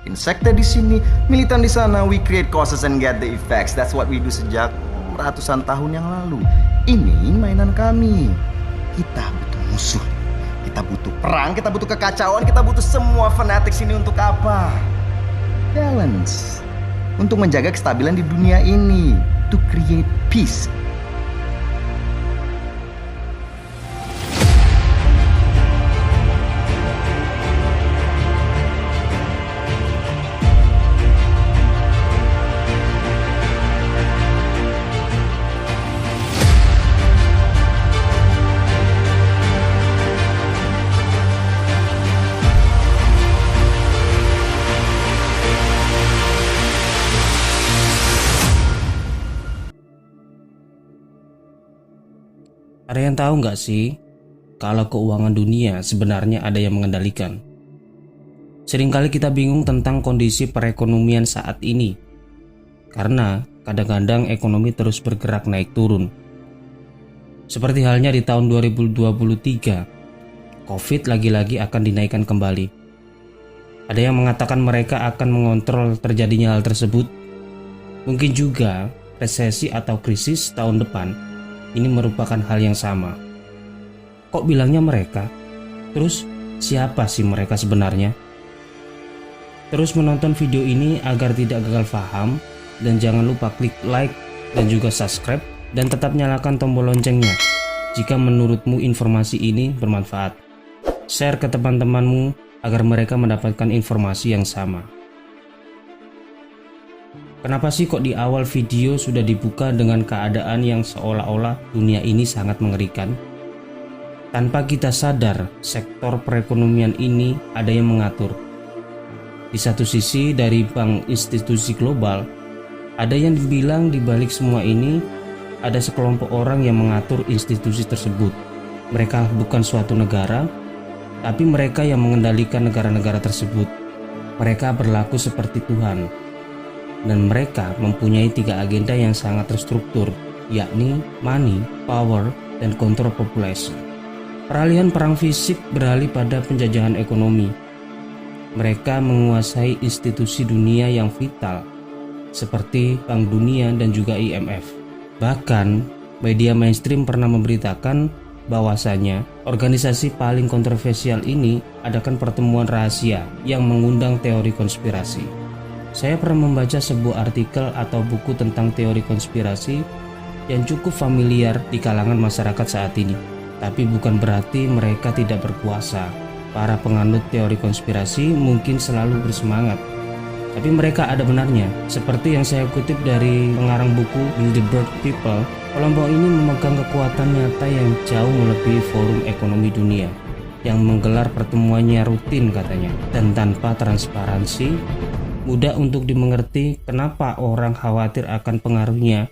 Insekte di sini, militan di sana, we create causes and get the effects. That's what we do sejak ratusan tahun yang lalu. Ini mainan kami. Kita butuh musuh. Kita butuh perang, kita butuh kekacauan, kita butuh semua fanatics ini untuk apa? Balance. Untuk menjaga kestabilan di dunia ini. To create peace. Ada yang tahu nggak sih kalau keuangan dunia sebenarnya ada yang mengendalikan? Seringkali kita bingung tentang kondisi perekonomian saat ini karena kadang-kadang ekonomi terus bergerak naik turun. Seperti halnya di tahun 2023, COVID lagi-lagi akan dinaikkan kembali. Ada yang mengatakan mereka akan mengontrol terjadinya hal tersebut. Mungkin juga resesi atau krisis tahun depan ini merupakan hal yang sama. Kok bilangnya mereka? Terus siapa sih mereka sebenarnya? Terus menonton video ini agar tidak gagal paham, dan jangan lupa klik like dan juga subscribe, dan tetap nyalakan tombol loncengnya jika menurutmu informasi ini bermanfaat. Share ke teman-temanmu agar mereka mendapatkan informasi yang sama. Kenapa sih kok di awal video sudah dibuka dengan keadaan yang seolah-olah dunia ini sangat mengerikan? Tanpa kita sadar, sektor perekonomian ini ada yang mengatur. Di satu sisi dari bank institusi global, ada yang dibilang di balik semua ini ada sekelompok orang yang mengatur institusi tersebut. Mereka bukan suatu negara, tapi mereka yang mengendalikan negara-negara tersebut. Mereka berlaku seperti Tuhan. Dan mereka mempunyai 3 agenda yang sangat terstruktur, yakni money, power, dan control population. Peralihan perang fisik beralih pada penjajahan ekonomi. Mereka menguasai institusi dunia yang vital, seperti Bank Dunia dan juga IMF. Bahkan, media mainstream pernah memberitakan bahwasanya organisasi paling kontroversial ini adakan pertemuan rahasia yang mengundang teori konspirasi. Saya pernah membaca sebuah artikel atau buku tentang teori konspirasi yang cukup familiar di kalangan masyarakat saat ini. Tapi bukan berarti mereka tidak berkuasa. Para penganut teori konspirasi mungkin selalu bersemangat, tapi mereka ada benarnya. Seperti yang saya kutip dari pengarang buku Bilderberg People, kelompok ini memegang kekuatan nyata yang jauh melebihi forum ekonomi dunia yang menggelar pertemuannya rutin katanya, dan tanpa transparansi. Mudah untuk dimengerti kenapa orang khawatir akan pengaruhnya.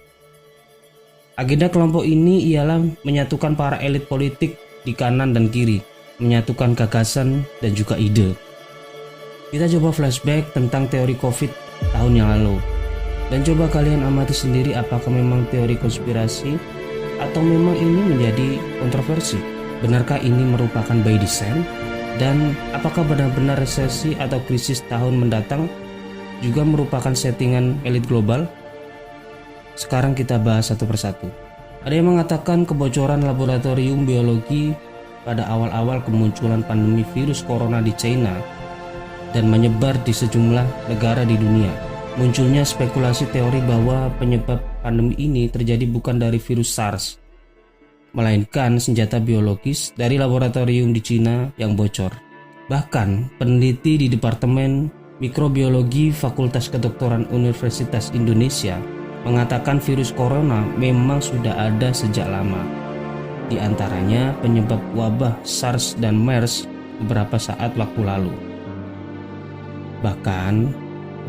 Agenda kelompok ini ialah menyatukan para elit politik di kanan dan kiri, menyatukan gagasan dan juga ide. Kita coba flashback tentang teori COVID tahun yang lalu, dan coba kalian amati sendiri apakah memang teori konspirasi atau memang ini menjadi kontroversi. Benarkah ini merupakan by design? Dan apakah benar-benar resesi atau krisis tahun mendatang juga merupakan settingan elit global? Sekarang kita bahas satu persatu. Ada yang mengatakan kebocoran laboratorium biologi pada awal-awal kemunculan pandemi virus corona di China dan menyebar di sejumlah negara di dunia. Munculnya spekulasi teori bahwa penyebab pandemi ini terjadi bukan dari virus SARS, melainkan senjata biologis dari laboratorium di China yang bocor. Bahkan peneliti di Departemen Mikrobiologi Fakultas Kedokteran Universitas Indonesia mengatakan virus corona memang sudah ada sejak lama. Di antaranya penyebab wabah SARS dan MERS beberapa saat waktu lalu. Bahkan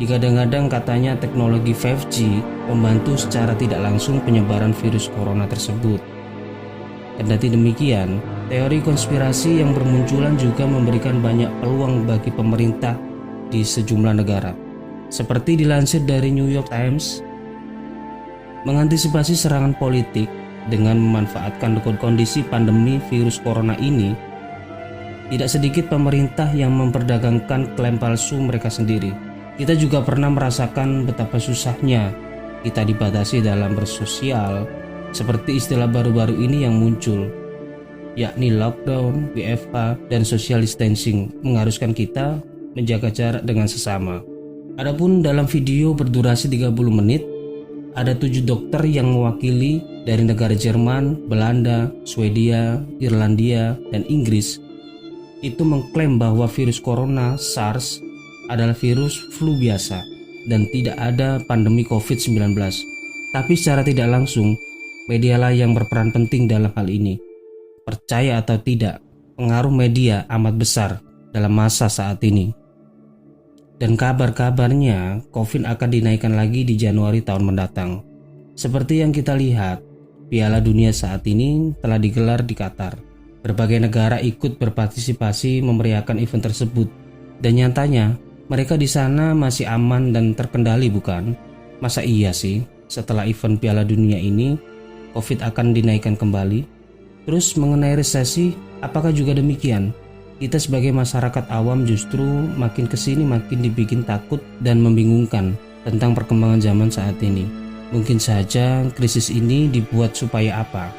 digadang-gadang katanya teknologi 5G membantu secara tidak langsung penyebaran virus corona tersebut. Kendati demikian, teori konspirasi yang bermunculan juga memberikan banyak peluang bagi pemerintah di sejumlah negara. Seperti dilansir dari New York Times, mengantisipasi serangan politik dengan memanfaatkan kondisi pandemi virus corona ini, tidak sedikit pemerintah yang memperdagangkan klaim palsu mereka sendiri. Kita juga pernah merasakan betapa susahnya kita dibatasi dalam bersosial, seperti istilah baru-baru ini yang muncul, yakni lockdown, WFH, dan social distancing mengharuskan kita menjaga jarak dengan sesama. Adapun dalam video berdurasi 30 menit, ada 7 dokter yang mewakili dari negara Jerman, Belanda, Swedia, Irlandia, dan Inggris itu mengklaim bahwa virus corona SARS adalah virus flu biasa dan tidak ada pandemi COVID-19. Tapi secara tidak langsung, medialah yang berperan penting dalam hal ini. Percaya atau tidak, pengaruh media amat besar dalam masa saat ini. Dan kabar-kabarnya COVID akan dinaikkan lagi di Januari tahun mendatang. Seperti yang kita lihat, Piala Dunia saat ini telah digelar di Qatar. Berbagai negara ikut berpartisipasi memeriahkan event tersebut. Dan nyatanya, mereka di sana masih aman dan terkendali, bukan? Masa iya sih, setelah event Piala Dunia ini, COVID akan dinaikkan kembali? Terus mengenai resesi, apakah juga demikian? Kita sebagai masyarakat awam justru makin kesini makin dibikin takut dan membingungkan tentang perkembangan zaman saat ini. Mungkin saja krisis ini dibuat supaya apa?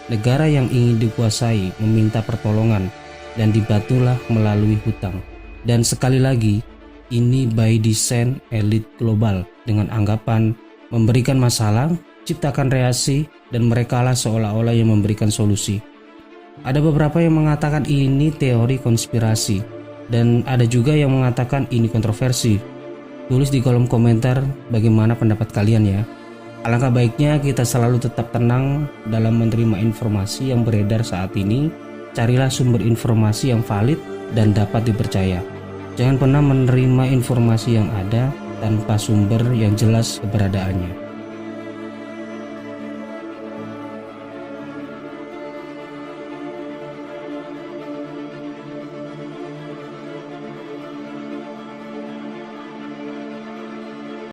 Negara yang ingin dikuasai meminta pertolongan dan dibantulah melalui hutang. Dan sekali lagi, ini by design elit global dengan anggapan memberikan masalah, ciptakan reaksi, dan merekalah seolah-olah yang memberikan solusi. Ada beberapa yang mengatakan ini teori konspirasi, dan ada juga yang mengatakan ini kontroversi. Tulis di kolom komentar bagaimana pendapat kalian ya. Alangkah baiknya kita selalu tetap tenang dalam menerima informasi yang beredar saat ini. Carilah sumber informasi yang valid dan dapat dipercaya. Jangan pernah menerima informasi yang ada tanpa sumber yang jelas keberadaannya.